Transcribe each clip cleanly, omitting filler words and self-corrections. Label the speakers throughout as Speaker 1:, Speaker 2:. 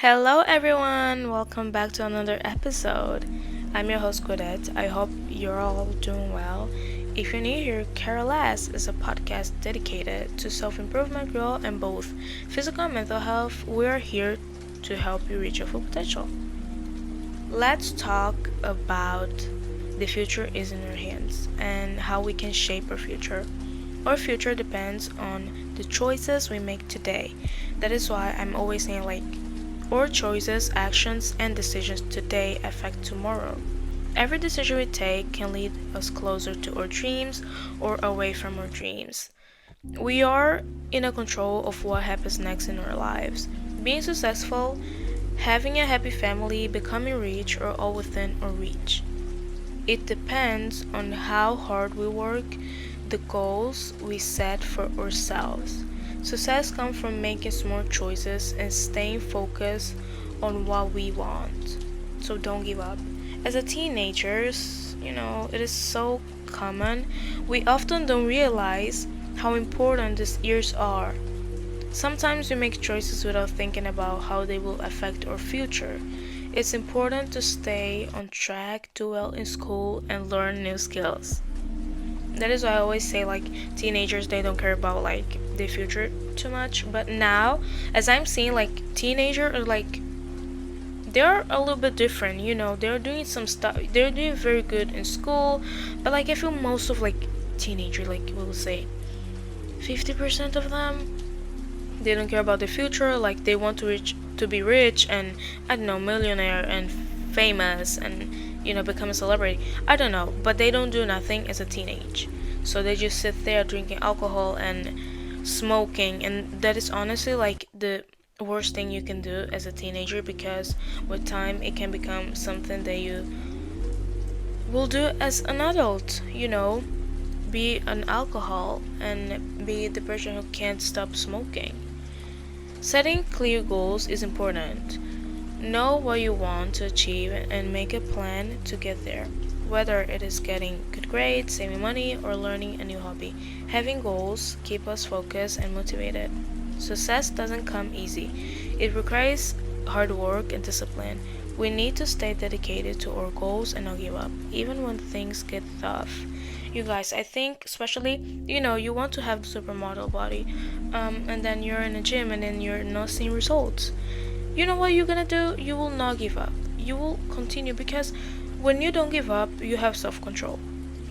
Speaker 1: Hello, everyone. Welcome back to another episode. I'm your host, Godette. I hope you're all doing well. If you're new here, Carol's is a podcast dedicated to self improvement, growth, and both physical and mental health. We are here to help you reach your full potential. Let's talk about the future is in our hands and how we can shape our future. Our future depends on the choices we make today. That is why I'm always saying, our choices, actions, and decisions today affect tomorrow. Every decision we take can lead us closer to our dreams or away from our dreams. We are in a control of what happens next in our lives. Being successful, having a happy family, becoming rich, are all within our reach. It depends on how hard we work, the goals we set for ourselves. Success comes from making smart choices and staying focused on what we want. So don't give up. As a teenagers, it is so common. We often don't realize how important these years are. Sometimes we make choices without thinking about how they will affect our future. It's important to stay on track, do well in school, and learn new skills. That is why I always say, teenagers, they don't care about their future too much. But now, as I'm seeing, teenagers are they're a little bit different. They're doing some stuff. They're doing very good in school, but I feel most of teenager, we'll say 50% of them, they don't care about the future. They want to be rich and, I don't know, millionaire and famous and become a celebrity. I don't know, but they don't do nothing as a teenage. So they just sit there drinking alcohol and smoking, and that is honestly the worst thing you can do as a teenager, because with time it can become something that you will do as an adult. Be an alcohol and be the person who can't stop smoking. Setting clear goals is important. Know what you want to achieve and make a plan to get there. Whether it is getting good grades, saving money, or learning a new hobby. Having goals keep us focused and motivated. Success doesn't come easy. It requires hard work and discipline. We need to stay dedicated to our goals and not give up, even when things get tough. You guys, I think especially, you want to have the supermodel body, and then you're in a gym and then you're not seeing results. You know what you're gonna do? You will not give up. You will continue, because when you don't give up, you have self control.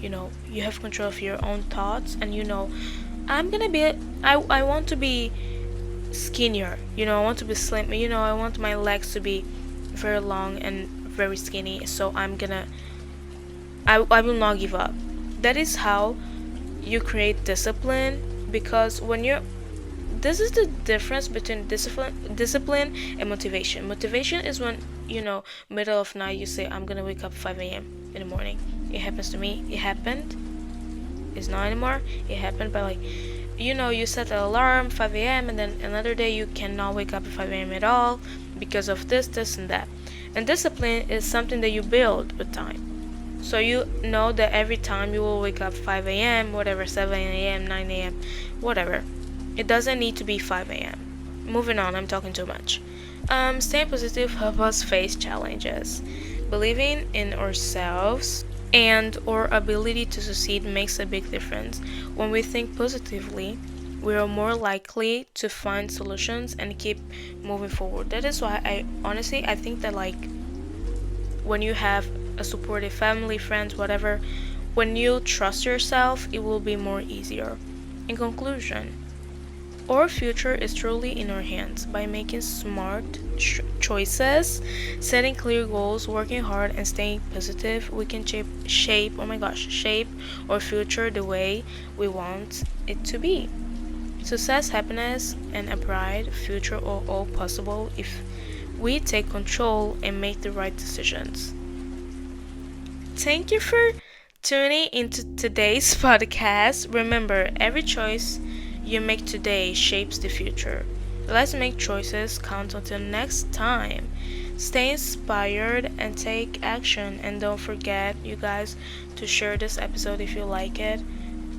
Speaker 1: You have control of your own thoughts, and I'm gonna be, I want to be skinnier. I want to be slim. I want my legs to be very long and very skinny. So I will not give up. That is how you create discipline, because when you're this is the difference between discipline and motivation. Motivation is when, middle of night, you say, I'm gonna wake up 5 a.m. in the morning. It happens to me. It happened. It's not anymore. It happened, but you set an alarm 5 a.m. and then another day you cannot wake up at 5 a.m. at all because of this, and that. And discipline is something that you build with time. So you know that every time you will wake up 5 a.m., whatever, 7 a.m., 9 a.m., whatever. It doesn't need to be 5 a.m. Moving on, I'm talking too much. Staying positive helps us face challenges. Believing in ourselves and our ability to succeed makes a big difference. When we think positively, we are more likely to find solutions and keep moving forward. That is why I think that when you have a supportive family, friends, whatever, when you trust yourself, it will be more easier. In conclusion, our future is truly in our hands. By making smart choices, setting clear goals, working hard, and staying positive, we can shape our future the way we want it to be. Success, happiness, and a bright future are all possible if we take control and make the right decisions. Thank you for tuning into today's podcast. Remember, every choice you make today shapes the future. Let's make choices count until next time. Stay inspired and take action. And don't forget, you guys, to share this episode if you like it.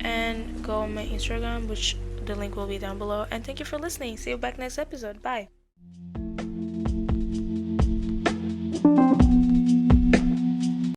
Speaker 1: And go on my Instagram, which the link will be down below. And thank you for listening. See you back next episode. Bye.